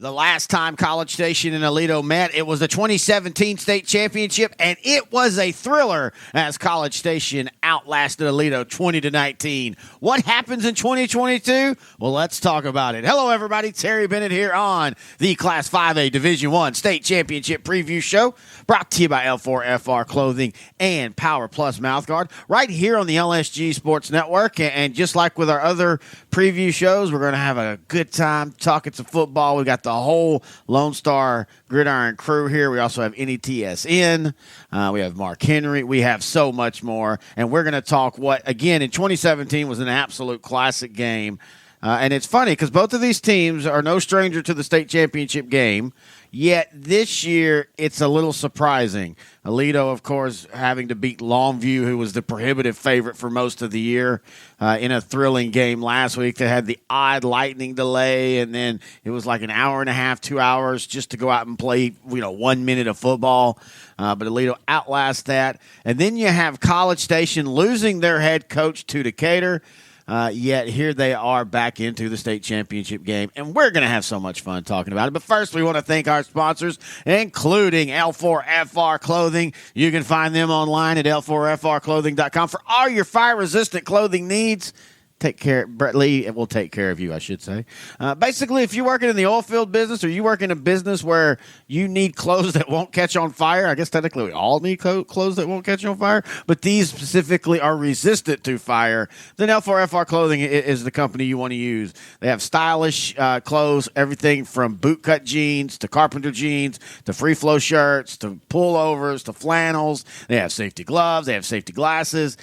The last time College Station and Aledo met, it was the 2017 state championship, and it was a thriller as College Station outlasted Aledo 20-19. What happens in 2022? Well, let's talk about it. Hello, everybody. Terry Bennett here on the Class 5A Division I State Championship Preview Show, brought to you by L4FR Clothing and Power Plus Mouthguard, right here on the LSG Sports Network. And just like with our other preview shows, we're going to have a good time talking some football. We got the whole Lone Star Gridiron crew here. We also have NETSN. We have Marc Henry. We have so much more. And we're going to talk what, again, in 2017 was an absolute classic game. And it's funny because both of these teams are no stranger to the state championship game. Yet this year, it's a little surprising. Aledo, of course, having to beat Longview, who was the prohibitive favorite for most of the year, in a thrilling game last week that had the odd lightning delay, and then it was like an hour and a half, 2 hours just to go out and play, 1 minute of football. But Aledo outlasts that. And then you have College Station losing their head coach to Decatur. Yet here they are back into the state championship game, and we're going to have so much fun talking about it. But first, we want to thank our sponsors, including L4FR Clothing. You can find them online at L4FRclothing.com for all your fire-resistant clothing needs. Take care. Brett Lee will take care of you, I should say. Basically, if you're working in the oil field business or you work in a business where you need clothes that won't catch on fire, I guess technically we all need clothes that won't catch on fire, but these specifically are resistant to fire, then L4FR Clothing is the company you want to use. They have stylish clothes, everything from bootcut jeans to carpenter jeans to free flow shirts to pullovers to flannels. They have safety gloves. They have safety glasses.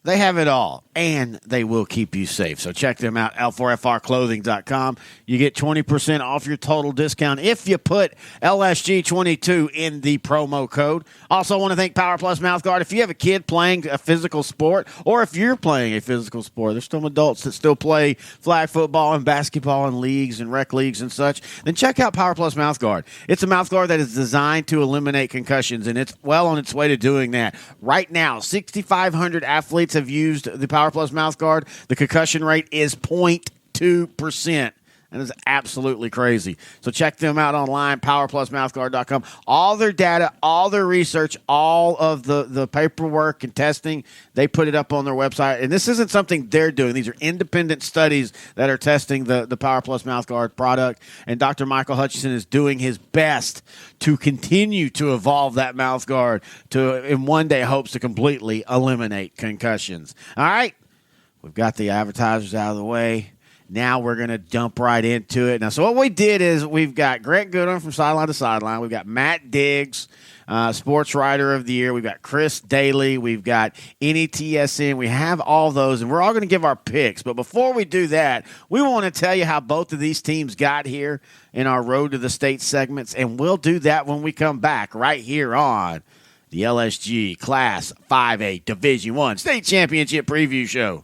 They have it all, and they will keep you safe. So check them out, L4FRclothing.com. You get 20% off your total discount if you put LSG22 in the promo code. Also want to thank Power Plus Mouthguard. If you have a kid playing a physical sport, or if you're playing a physical sport, there's some adults that still play flag football and basketball and leagues and rec leagues and such, then check out Power Plus Mouthguard. It's a mouthguard that is designed to eliminate concussions, and it's well on its way to doing that. Right now, 6,500 athletes have used the Power Plus Mouthguard. The concussion rate is 0.2%. That is absolutely crazy. So check them out online, powerplusmouthguard.com. All their data, all their research, all of the paperwork and testing, they put it up on their website. And this isn't something they're doing. These are independent studies that are testing the Power Plus Mouthguard product. And Dr. Michael Hutchinson is doing his best to continue to evolve that mouthguard to, in one day, hopes to completely eliminate concussions. All right. We've got the advertisers out of the way. Now we're going to jump right into it. Now, so what we did is we've got Greg Goodwin from Sideline to Sideline. We've got Matt Diggs, Sports Writer of the Year. We've got Chris Daly. We've got NETSN. We have all those, and we're all going to give our picks. But before we do that, we want to tell you how both of these teams got here in our Road to the State segments, and we'll do that when we come back right here on the LSG Class 5A Division I State Championship Preview Show.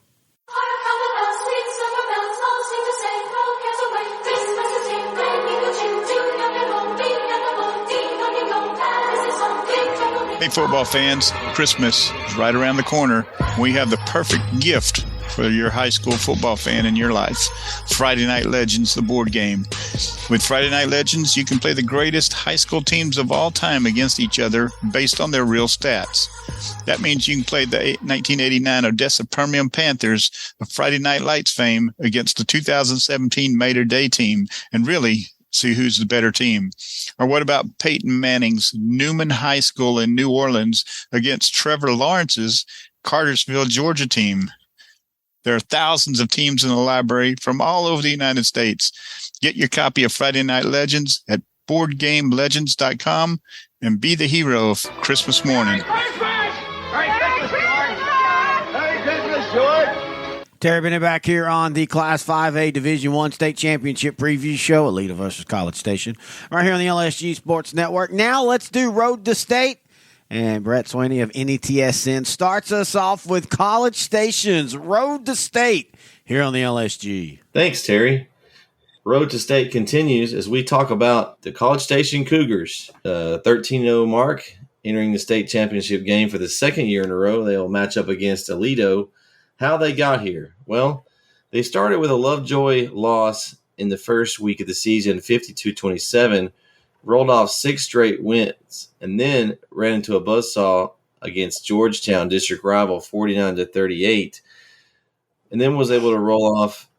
Hey, football fans, Christmas is right around the corner. We have the perfect gift for your high school football fan in your life. Friday Night Legends, the board game. With Friday Night Legends, you can play the greatest high school teams of all time against each other based on their real stats. That means you can play the 1989 Odessa Permian Panthers of Friday Night Lights fame against the 2017 Mater Day team and really see who's the better team. Or what about Peyton Manning's Newman High School in New Orleans against Trevor Lawrence's Cartersville, Georgia team? There are thousands of teams in the library from all over the United States. Get your copy of Friday Night Legends at BoardGameLegends.com and be the hero of Christmas morning. Merry Christmas, George! Terry Bennett back here on the Class 5A Division I State Championship Preview Show, Aledo versus College Station, right here on the LSG Sports Network. Now let's do Road to State. And Bret Swinney of NETSN starts us off with College Station's Road to State here on the LSG. Thanks, Terry. Road to State continues as we talk about the College Station Cougars. 13-0 mark entering the state championship game for the second year in a row. They'll match up against Aledo. How they got here? Well, they started with a Lovejoy loss in the first week of the season, 52-27, rolled off 6 straight wins, and then ran into a buzzsaw against Georgetown, district rival, 49-38, and then was able to roll off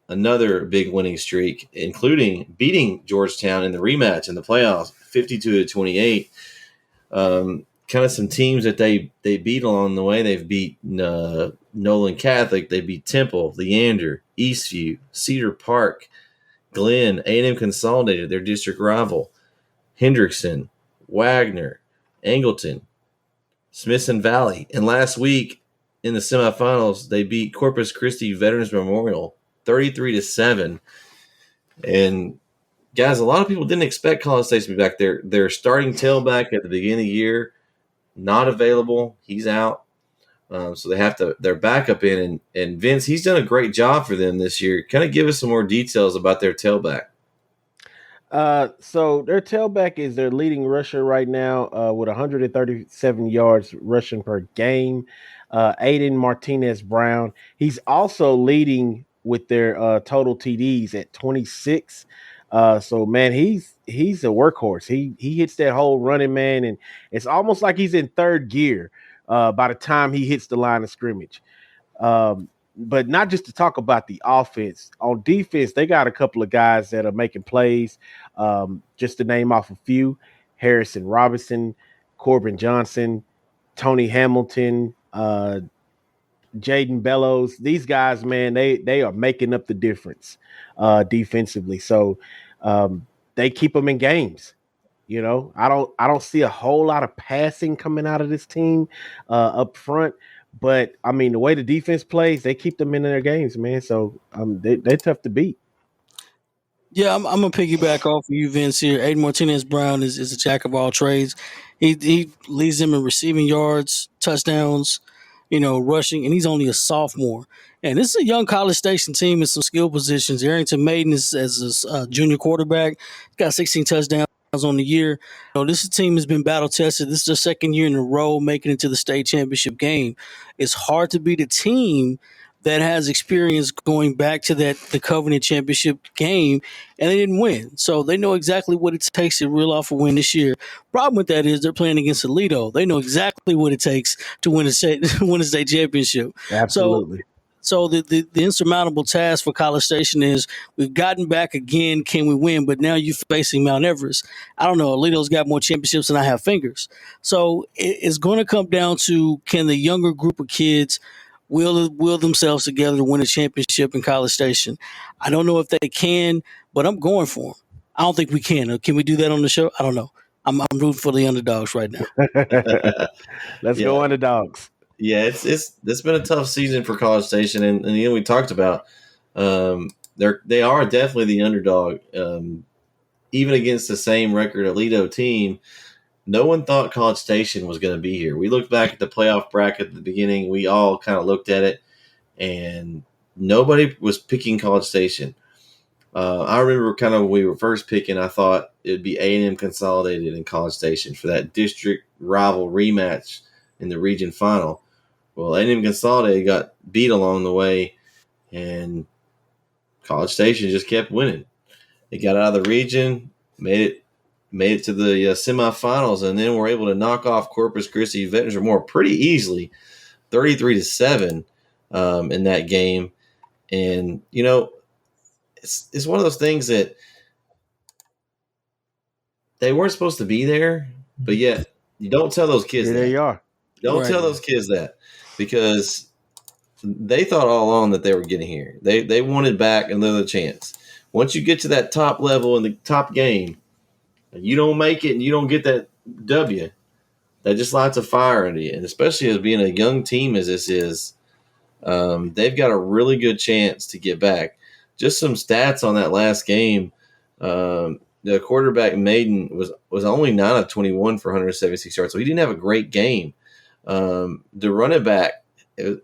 another big winning streak, including beating Georgetown in the rematch in the playoffs, 52-28. Kind of some teams that they beat along the way. They've beat Nolan Catholic. They beat Temple, Leander, Eastview, Cedar Park, Glenn, A&M Consolidated, their district rival, Hendrickson, Wagner, Angleton, Smithson Valley. And last week in the semifinals, they beat Corpus Christi Veterans Memorial 33-7. And guys, a lot of people didn't expect College Station to be back there. Their starting tailback at the beginning of the year, not available. He's out. So they have their backup in. And Vince, he's done a great job for them this year. Kind of give us some more details about their tailback. So their tailback is their leading rusher right now with 137 yards rushing per game. Aiden Martinez-Brown. He's also leading with their total TDs at 26. So man, he's a workhorse. He hits that whole running, man, and it's almost like he's in third gear by the time he hits the line of scrimmage. But not just to talk about the offense. On defense, they got a couple of guys that are making plays. Just to name off a few: Harrison Robinson, Corbin Johnson, Tony Hamilton, Jaden Bellows. These guys, man, they are making up the difference defensively. So they keep them in games. You know, I don't see a whole lot of passing coming out of this team up front. But I mean, the way the defense plays, they keep them in their games, man. So they're tough to beat. Yeah, I'm gonna piggyback off of you, Vince. Here, Aiden Martinez-Brown is a jack of all trades. He leads them in receiving yards, touchdowns, rushing, and he's only a sophomore. And this is a young College Station team in some skill positions. Arrington Maiden is as a junior quarterback, got 16 touchdowns on the year. This team has been battle tested. This is their second year in a row making it to the state championship game. It's hard to beat a team that has experience going back to the Covenant championship game, and they didn't win. So they know exactly what it takes to reel off a win this year. Problem with that is they're playing against Aledo. They know exactly what it takes to win a state championship. Absolutely. So the insurmountable task for College Station is we've gotten back again. Can we win? But now you're facing Mount Everest. I don't know. Aledo's got more championships than I have fingers. So it's going to come down to, can the younger group of kids will themselves together to win a championship in College Station? I don't know if they can, but I'm going for them. I don't think we can. Can we do that on the show? I don't know. I'm rooting for the underdogs right now. Let's go Underdogs. Yeah, it's been a tough season for College Station, and we talked about they are definitely the underdog. Even against the same record Aledo team, no one thought College Station was going to be here. We looked back at the playoff bracket at the beginning. We all kind of looked at it, and nobody was picking College Station. I remember kind of when we were first picking, I thought it would be A&M Consolidated and College Station for that district rival rematch in the region final. Well, A&M Consolidated got beat along the way, and College Station just kept winning. They got out of the region, made it to the semifinals, and then were able to knock off Corpus Christi Veterans Memorial pretty easily, 33-7 in that game. And it's one of those things that they weren't supposed to be there, but yet you don't tell those kids that. There you are. Don't tell those kids that, because they thought all along that they were getting here. They wanted back another chance. Once you get to that top level in the top game, you don't make it and you don't get that W, that just lights a fire into you. And especially as being a young team as this is, they've got a really good chance to get back. Just some stats on that last game. The quarterback Maiden was only 9 of 21 for 176 yards, so he didn't have a great game. The running back,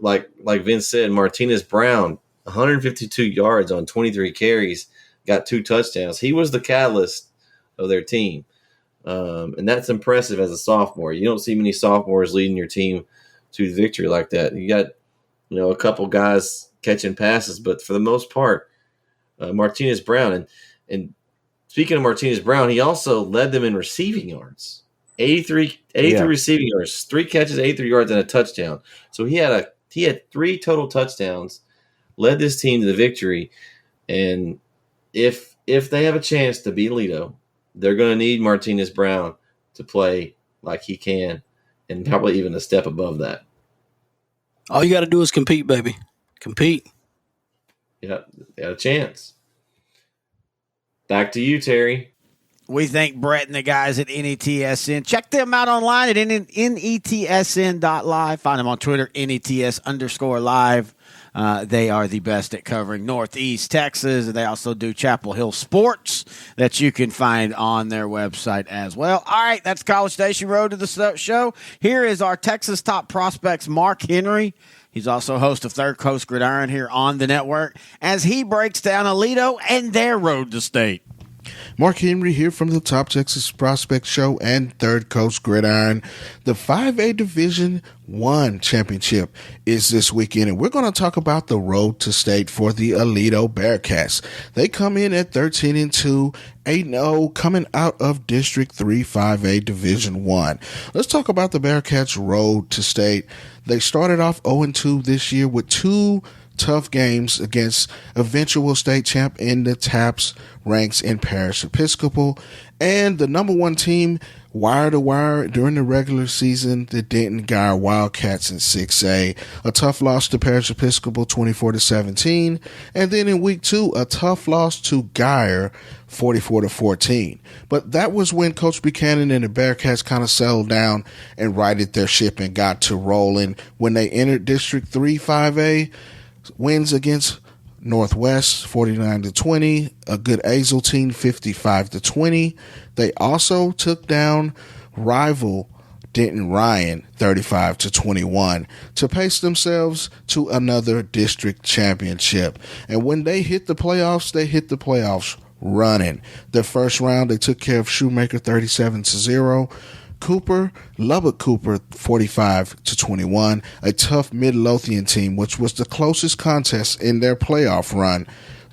like Vince said, Martinez-Brown, 152 yards on 23 carries, got 2 touchdowns. He was the catalyst of their team, and that's impressive as a sophomore. You don't see many sophomores leading your team to victory like that. You got a couple guys catching passes, but for the most part, Martinez Brown. And speaking of Martinez Brown, he also led them in receiving yards. 83 receiving yards, 3 catches, 83 yards, and a touchdown. So he had 3 total touchdowns, led this team to the victory. And if they have a chance to beat Lido, they're going to need Martinez Brown to play like he can, and probably even a step above that. All you got to do is compete, baby. Compete. Yeah, they got a chance. Back to you, Terry. We thank Bret and the guys at NETSN. Check them out online at netsn.live. Find them on Twitter, NETS_live. They are the best at covering Northeast Texas. They also do Chapel Hill sports that you can find on their website as well. All right, that's College Station Road to the show. Here is our Texas top prospects, Marc Henry. He's also host of Third Coast Gridiron here on the network as he breaks down Aledo and their road to state. Marc Henry here from the Top Texas Prospect Show and Third Coast Gridiron. The 5A Division I Championship is this weekend, and we're going to talk about the road to state for the Aledo Bearcats. They come in at 13-2, 8-0, coming out of District 3 5A Division I. Let's talk about the Bearcats' road to state. They started off 0-2 this year with 2 tough games against eventual state champ in the TAPS ranks in Parish Episcopal, and the number 1 team wire to wire during the regular season, the Denton Guyer Wildcats in 6A. A tough loss to Parish Episcopal 24-17, and then in week 2 a tough loss to Guyer 44-14. But that was when Coach Buchanan and the Bearcats kind of settled down and righted their ship and got to rolling when they entered District 3 5A. Wins against Northwest 49-20, a good Azle team 55-20. They also took down rival Denton Ryan 35-21 to pace themselves to another district championship. And when they hit the playoffs running. Their first round, they took care of Shoemaker 37-0. Lubbock Cooper 45-21, a tough Midlothian team, which was the closest contest in their playoff run,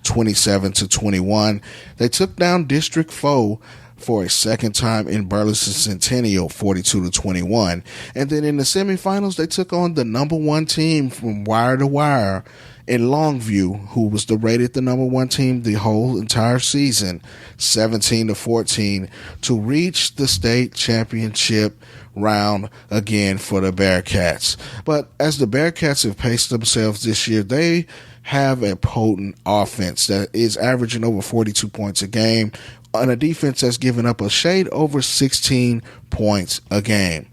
27-21. They took down District Foe for a second time in Burleson Centennial, 42-21. And then in the semifinals, they took on the number 1 team from wire to wire in Longview, who was rated the number 1 team the whole entire season, 17-14, to reach the state championship round again for the Bearcats. But as the Bearcats have paced themselves this year, they have a potent offense that is averaging over 42 points a game on a defense that's given up a shade over 16 points a game.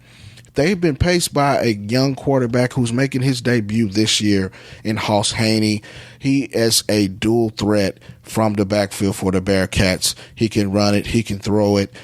They've been paced by a young quarterback who's making his debut this year in Hoss Haney. He is a dual threat from the backfield for the Bearcats. He can run it. He can throw it.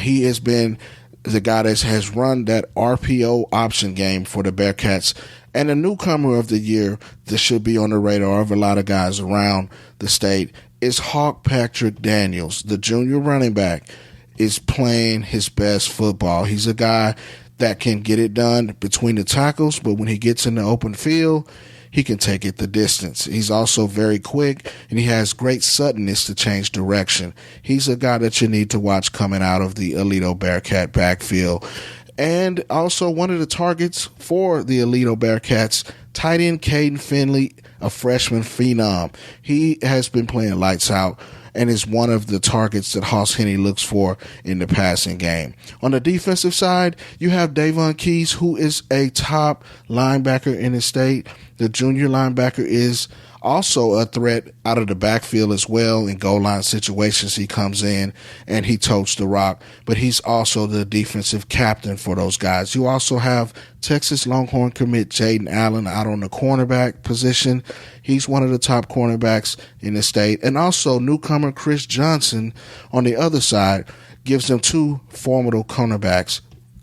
He has been the guy that has run that RPO option game for the Bearcats. And a newcomer of the year that should be on the radar of a lot of guys around the state is Hawk Patrick Daniels. The junior running back is playing his best football. He's a guy that can get it done between the tackles, but when he gets in the open field, he can take it the distance. He's also very quick, and he has great suddenness to change direction. He's a guy that you need to watch coming out of the Aledo Bearcat backfield. And also one of the targets for the Aledo Bearcats, tight end Caden Finley, a freshman phenom. He has been playing lights out and is one of the targets that Hoss Henny looks for in the passing game. On the defensive side, you have Davon Keys, who is a top linebacker in the state. The junior linebacker is also a threat out of the backfield as well. In goal line situations, he comes in and he totes the rock, but he's also the defensive captain for those guys. You also have Texas Longhorn commit Jaden Allen out on the cornerback position. He's one of the top cornerbacks in the state. And also newcomer Chris Johnson on the other side gives them 2 formidable cornerbacks.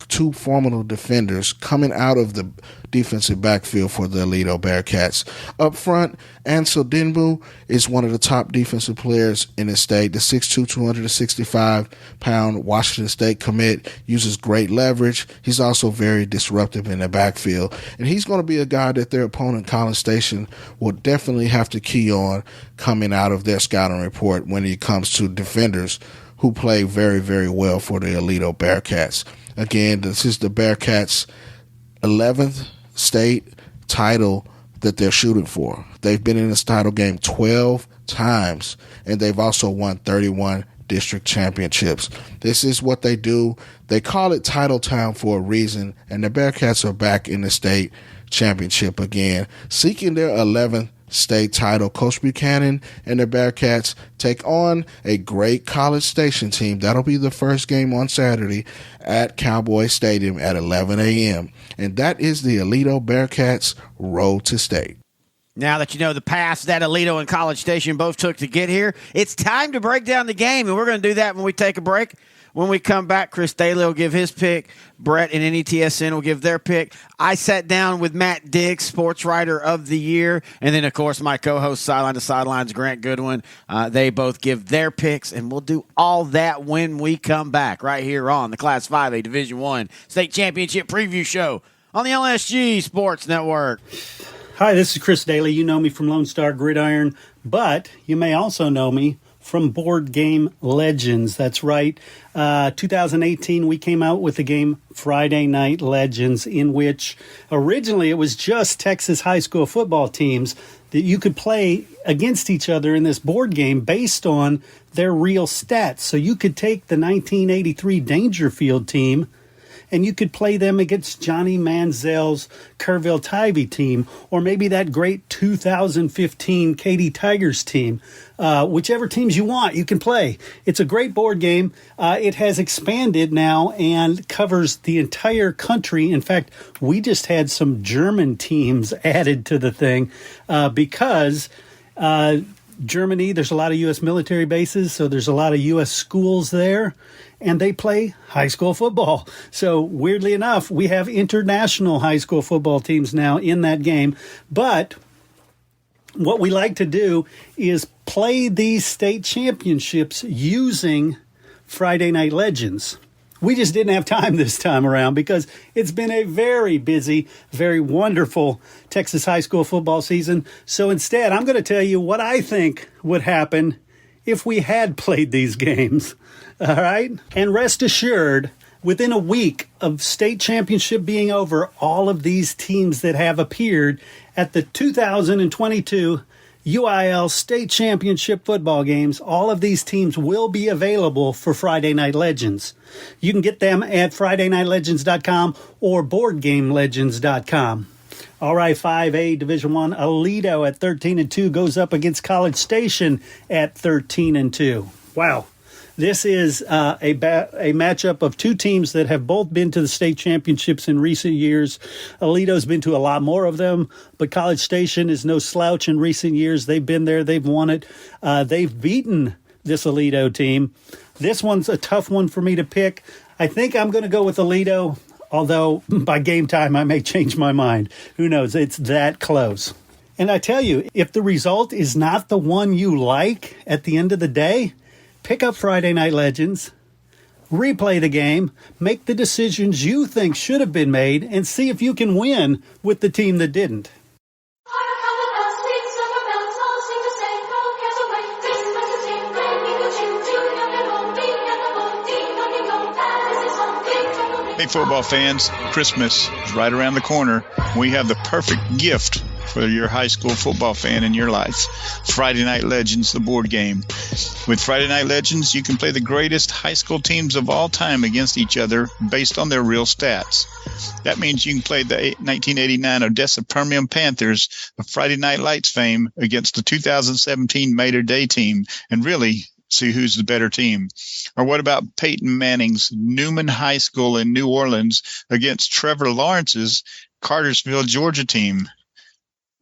two formidable defenders coming out of the defensive backfield for the Aledo Bearcats. Up front, Ansel Denbu is one of the top defensive players in the state. The 6'2", 265-pound Washington State commit uses great leverage. He's also very disruptive in the backfield. And he's going to be a guy that their opponent, College Station, will definitely have to key on coming out of their scouting report when it comes to defenders who play very, very well for the Aledo Bearcats. Again, this is the Bearcats' 11th state title that they're shooting for. They've been in this title game 12 times, and they've also won 31 district championships. This is what they do. They call it Title Town for a reason, and the Bearcats are back in the state championship again, seeking their 11th state title. Coach Buchanan and the Bearcats take on a great College Station team. That'll be the first game on Saturday at Cowboy Stadium at 11 a.m. And that is the Aledo Bearcats road to state. Now that you know the path that Aledo and College Station both took to get here, it's time to break down the game, and we're going to do that when we take a break. When we come back, Chris Daly will give his pick. Brett and NETSN will give their pick. I sat down with Matt Diggs, Sports Writer of the Year, and then, of course, my co-host, Sideline to Sidelines, Grant Goodwin. They both give their picks, and we'll do all that when we come back right here on the Class 5A Division I State Championship Preview Show on the LSG Sports Network. Hi, this is Chris Daly. You know me from Lone Star Gridiron, but you may also know me from Board Game Legends. That's right. 2018, we came out with the game Friday Night Legends, in which originally it was just Texas high school football teams that you could play against each other in this board game based on their real stats. So you could take the 1983 Dangerfield team and you could play them against Johnny Manziel's Kerrville Tivy team, or maybe that great 2015 Katy Tigers team. Whichever teams you want, you can play. It's a great board game. It has expanded now and covers the entire country. In fact, we just had some German teams added to the thing because Germany, there's a lot of U.S. military bases, so there's a lot of U.S. schools there, and they play high school football. So weirdly enough, we have international high school football teams now in that game. But what we like to do is play these state championships using Friday Night Legends. We just didn't have time this time around because it's been a very busy, very wonderful Texas high school football season. So instead, I'm going to tell you what I think would happen if we had played these games. All right? And rest assured, within a week of state championship being over, all of these teams that have appeared at the 2022 UIL State Championship football games, all of these teams will be available for Friday Night Legends. You can get them at FridayNightLegends.com or BoardGameLegends.com. All right, 5A Division I, Aledo at 13-2 goes up against College Station at 13-2. Wow. This is a matchup of two teams that have both been to the state championships in recent years. Aledo's been to a lot more of them, but College Station is no slouch in recent years. They've been there. They've won it. They've beaten this Aledo team. This one's a tough one for me to pick. I think I'm going to go with Aledo, although by game time I may change my mind. Who knows? It's that close. And I tell you, if the result is not the one you like at the end of the day, pick up Friday Night Legends, replay the game, make the decisions you think should have been made, and see if you can win with the team that didn't. Hey, football fans, Christmas is right around the corner. We have the perfect gift for your high school football fan in your life. Friday Night Legends, the board game. With Friday Night Legends, you can play the greatest high school teams of all time against each other based on their real stats. That means you can play the 1989 Odessa Permian Panthers of Friday Night Lights fame against the 2017 Mater Day team and really see who's the better team. Or what about Peyton Manning's Newman High School in New Orleans against Trevor Lawrence's Cartersville, Georgia team?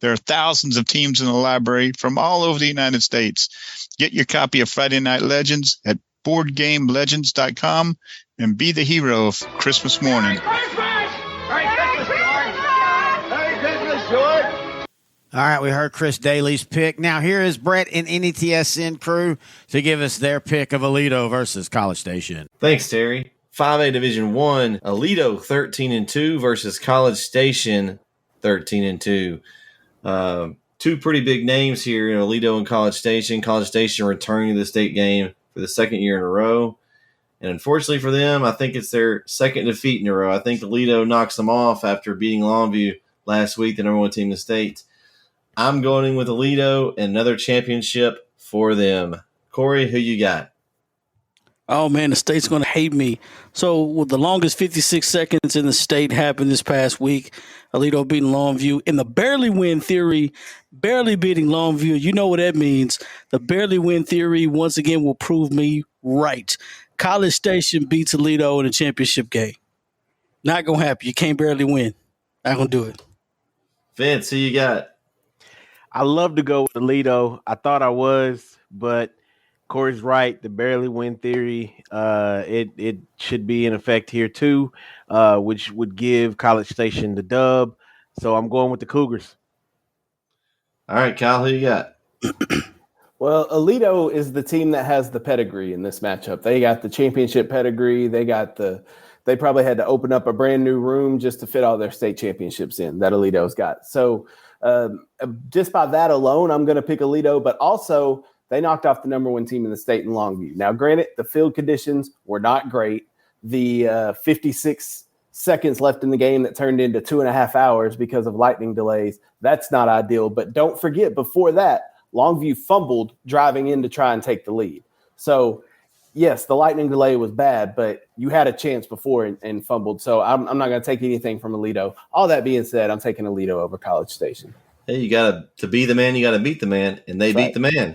There are thousands of teams in the library from all over the United States. Get your copy of Friday Night Legends at boardgamelegends.com and be the hero of Christmas morning. Merry Christmas, George! Merry Christmas, George! All right, we heard Chris Daly's pick. Now here is Bret and NETSN crew to give us their pick of Aledo versus College Station. Thanks, Terry. 5A Division I, Aledo 13-2 versus College Station 13-2. Two pretty big names here in Aledo and College Station. College Station returning to the state game for the second year in a row. And unfortunately for them, I think it's their second defeat in a row. I think Aledo knocks them off after beating Longview last week, the number one team in the state. I'm going in with Aledo and another championship for them. Corey, who you got? Oh, man, the state's going to hate me. So, with the longest 56 seconds in the state happened this past week, Aledo beating Longview. In the barely win theory, barely beating Longview, you know what that means. The barely win theory, once again, will prove me right. College Station beats Aledo in a championship game. Not going to happen. You can't barely win. Not going to do it. Vince, who you got? I love to go with Aledo. I thought I was, but Corey's right. The barely win theory, it should be in effect here too, which would give College Station the dub. So I'm going with the Cougars. All right, Kyle, who you got? Well, Aledo is the team that has the pedigree in this matchup. They got the championship pedigree. They probably had to open up a brand new room just to fit all their state championships in that Aledo's got. So just by that alone, I'm going to pick Aledo, but also they knocked off the number one team in the state in Longview. Now, granted, the field conditions were not great. The 56 seconds left in the game that turned into 2.5 hours because of lightning delays, that's not ideal. But don't forget, before that, Longview fumbled driving in to try and take the lead. So, yes, the lightning delay was bad, but you had a chance before and fumbled. So I'm not going to take anything from Aledo. All that being said, I'm taking Aledo over College Station. Hey, you got to be the man, you got to beat the man, and they beat the man.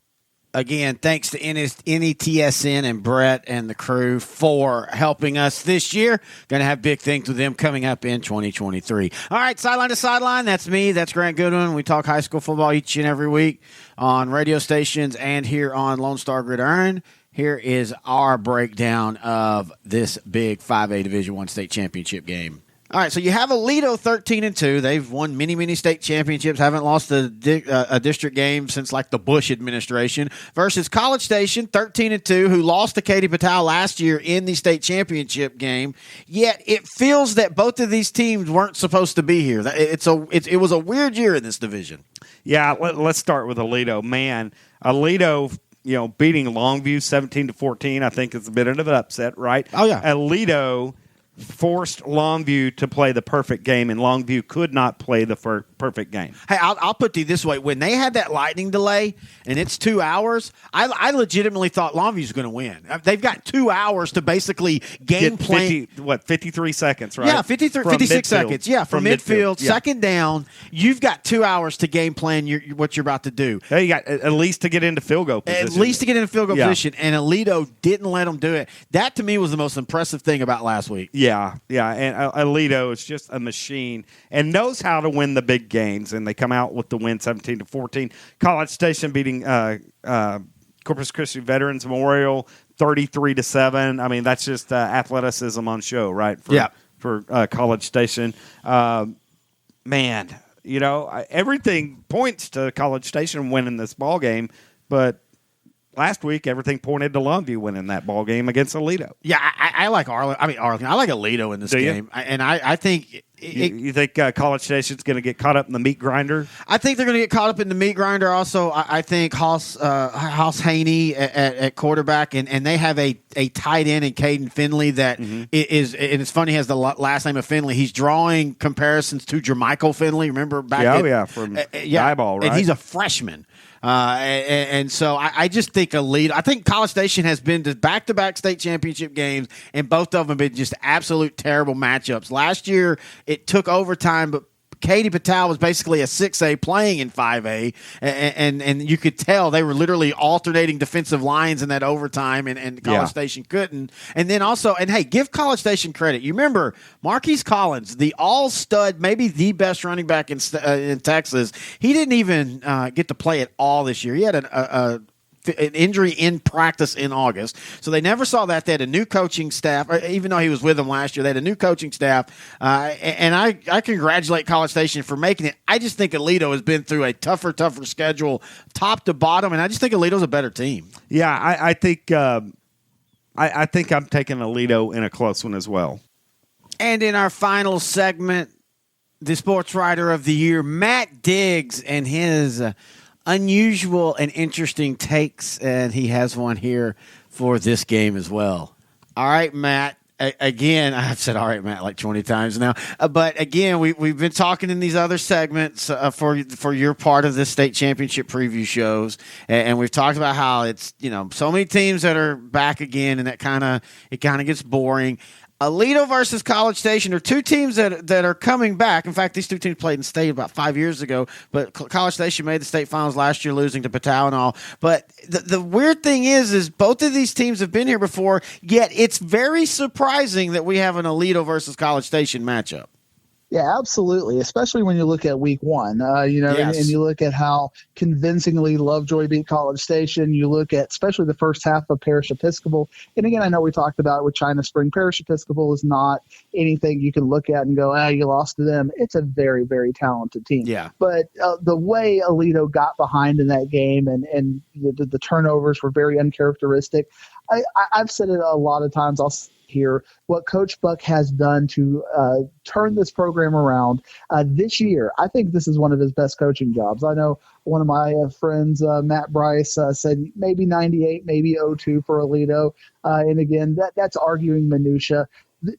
Again, thanks to NETSN and Bret and the crew for helping us this year. Going to have big things with them coming up in 2023. All right, sideline to sideline. That's me. That's Grant Goodwin. We talk high school football each and every week on radio stations and here on Lone Star Gridiron. Here is our breakdown of this big 5A Division I state championship game. All right, so you have Aledo 13-2. They've won many state championships, haven't lost a district game since like the Bush administration, versus College Station 13-2, who lost to Katy Patel last year in the state championship game. Yet it feels that both of these teams weren't supposed to be here. It was a weird year in this division. Yeah, let's start with Aledo. Man, Aledo, beating Longview 17-14, I think is a bit of an upset, right? Oh yeah, Aledo forced Longview to play the perfect game, and Longview could not play the perfect game. Hey, I'll put it this way. When they had that lightning delay, and it's 2 hours, I legitimately thought Longview was going to win. They've got 2 hours to basically game plan. 53 seconds, right? Yeah, 56 seconds. Yeah, from midfield, second down. You've got 2 hours to game plan what you're about to do. Hey, you got at least to get into field goal position. At least to get into field goal position, and Aledo didn't let them do it. That, to me, was the most impressive thing about last week. Yeah, and Aledo is just a machine and knows how to win the big games, and they come out with the win 17-14. College Station beating Corpus Christi Veterans Memorial 33-7. I mean, that's just athleticism on show, right? For College Station. Man, everything points to College Station winning this ball game, but last week, everything pointed to Longview winning that ball game against Aledo. Yeah, I like Arlington. I like Aledo in this game. I think you think College Station's going to get caught up in the meat grinder? I think they're going to get caught up in the meat grinder. Also, I think Haas Haney at quarterback, and they have a tight end in Caden Finley that is, and it's funny, he has the last name of Finley. He's drawing comparisons to Jermichael Finley. Remember back? From Dieball, right? And he's a freshman. And so I just think I think College Station has been to back-to-back state championship games, and both of them have been just absolute terrible matchups. Last year, it took overtime, but Katy Patel was basically a 6A playing in 5A, and you could tell they were literally alternating defensive lines in that overtime, and College Station couldn't. And then also, and hey, give College Station credit. You remember Marquise Collins, the all-stud, maybe the best running back in Texas. He didn't even get to play at all this year. He had a an injury in practice in August. So they never saw that. They had a new coaching staff, even though he was with them last year. They had a new coaching staff. And I congratulate College Station for making it. I just think Aledo has been through a tougher schedule, top to bottom, and I just think Aledo's a better team. Yeah, I think I think I'm taking Aledo in a close one as well. And in our final segment, the Sports Writer of the Year, Matt Diggs, and his unusual and interesting takes, and he has one here for this game as well. All right, Matt. Again, I've said all right, Matt, like 20 times now. But again, we've been talking in these other segments for your part of the state championship preview shows, and we've talked about how it's so many teams that are back again, and that kind of gets boring. Aledo versus College Station are two teams that are coming back. In fact, these two teams played in state about 5 years ago, but College Station made the state finals last year, losing to Patow and all. But the weird thing is both of these teams have been here before, yet it's very surprising that we have an Aledo versus College Station matchup. Yeah, absolutely. Especially when you look at week one, Yes. and you look at how convincingly Lovejoy beat College Station. You look at especially the first half of Parish Episcopal. And again, I know we talked about it with China Spring. Parish Episcopal is not anything you can look at and go, you lost to them. It's a very, very talented team. Yeah. But the way Aledo got behind in that game and the turnovers were very uncharacteristic. I've said it a lot of times. I'll here what Coach Buck has done to turn this program around this year. I think this is one of his best coaching jobs. I know one of my friends, Matt Bryce, said maybe 98, maybe 02 for Aledo. And again, that's arguing minutia.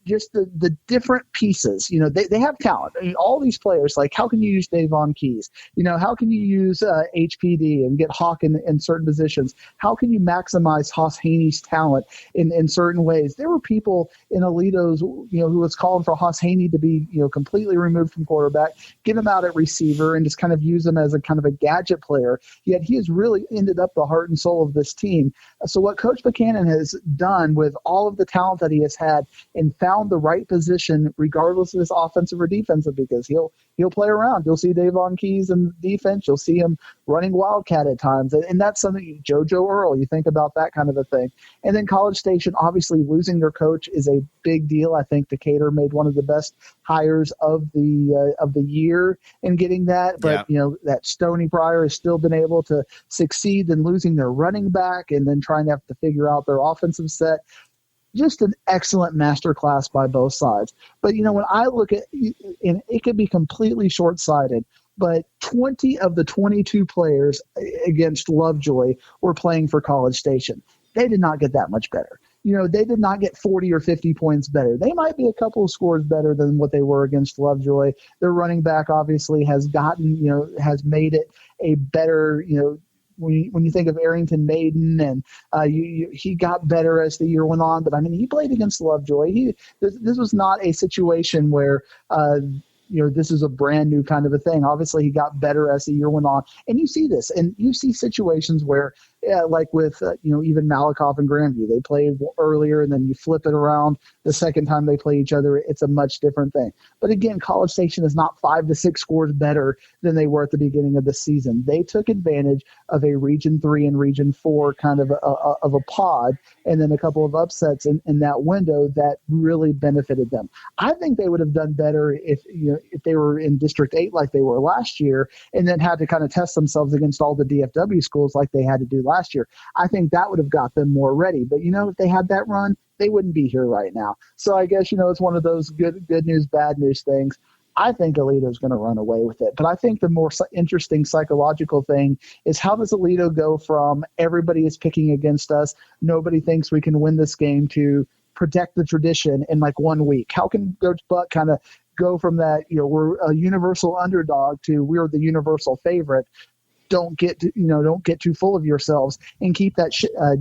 Just the different pieces, they have talent. I mean, all these players, like how can you use Davon Keys? How can you use HPD and get Hawk in certain positions? How can you maximize Haas Haney's talent in certain ways? There were people in Aledo's, who was calling for Haas Haney to be, completely removed from quarterback, get him out at receiver and just kind of use him as a kind of a gadget player. Yet he has really ended up the heart and soul of this team. So what Coach Buchanan has done with all of the talent that he has had and found the right position, regardless of his offensive or defensive, because he'll play around. You'll see Davon Keys in defense. You'll see him running Wildcat at times. And that's something, JoJo Earl, you think about that kind of a thing. And then College Station, obviously losing their coach is a big deal. I think Decatur made one of the best hires of the year in getting that. But, that Stony Pryor has still been able to succeed in losing their running back and then trying to have to figure out their offensive set. Just an excellent masterclass by both sides. But, when I look at, and it could be completely short-sighted, but 20 of the 22 players against Lovejoy were playing for College Station. They did not get that much better. They did not get 40 or 50 points better. They might be a couple of scores better than what they were against Lovejoy. Their running back obviously has gotten, has made it a better, when you think of Arrington Maiden and he got better as the year went on, but he played against Lovejoy. This was not a situation where this is a brand new kind of a thing. Obviously, he got better as the year went on, and you see this, and you see situations where, like with even Malakoff and Grandview, they played earlier, and then you flip it around. The second time they play each other, it's a much different thing. But again, College Station is not 5 to 6 scores better than they were at the beginning of the season. They took advantage of a Region 3 and Region 4 kind of a pod, and then a couple of upsets in that window that really benefited them. I think they would have done better if they were in District 8 like they were last year, and then had to kind of test themselves against all the DFW schools like they had to do last year. I think that would have got them more ready. But, if they had that run, they wouldn't be here right now. So I guess, it's one of those good news, bad news things. I think Aledo is going to run away with it. But I think the more interesting psychological thing is, how does Aledo go from everybody is picking against us, nobody thinks we can win this game, to protect the tradition in like 1 week? How can Coach Buck kind of go from that, we're a universal underdog to we're the universal favorite? Don't get too full of yourselves and keep that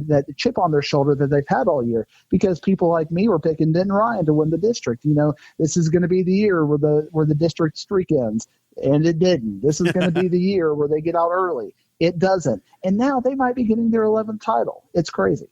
that chip on their shoulder that they've had all year, because people like me were picking Denton Ryan to win the district. This is going to be the year where the district streak ends, and it didn't. This is going to be the year where they get out early. It doesn't. And now they might be getting their 11th title. It's crazy.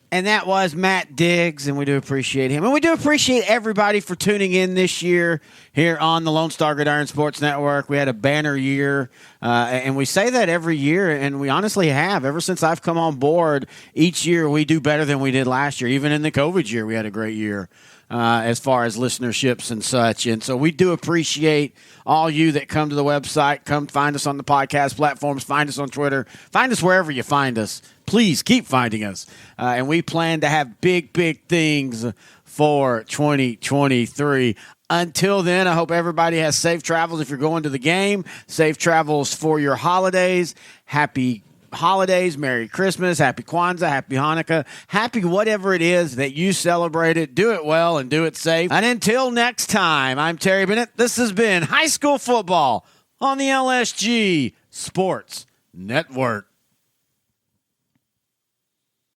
And that was Matt Diggs, and we do appreciate him. And we do appreciate everybody for tuning in this year here on the Lone Star Gridiron Sports Network. We had a banner year, and we say that every year, and we honestly have. Ever since I've come on board, each year we do better than we did last year. Even in the COVID year, we had a great year as far as listenerships and such. And so we do appreciate all you that come to the website. Come find us on the podcast platforms. Find us on Twitter. Find us wherever you find us. Please keep finding us. And we plan to have big, big things for 2023. Until then, I hope everybody has safe travels if you're going to the game. Safe travels for your holidays. Happy holidays, Merry Christmas, Happy Kwanzaa, Happy Hanukkah, happy whatever it is that you celebrate it. Do it well and do it safe. And until next time, I'm Terry Bennett. This has been High School Football on the LSG Sports Network.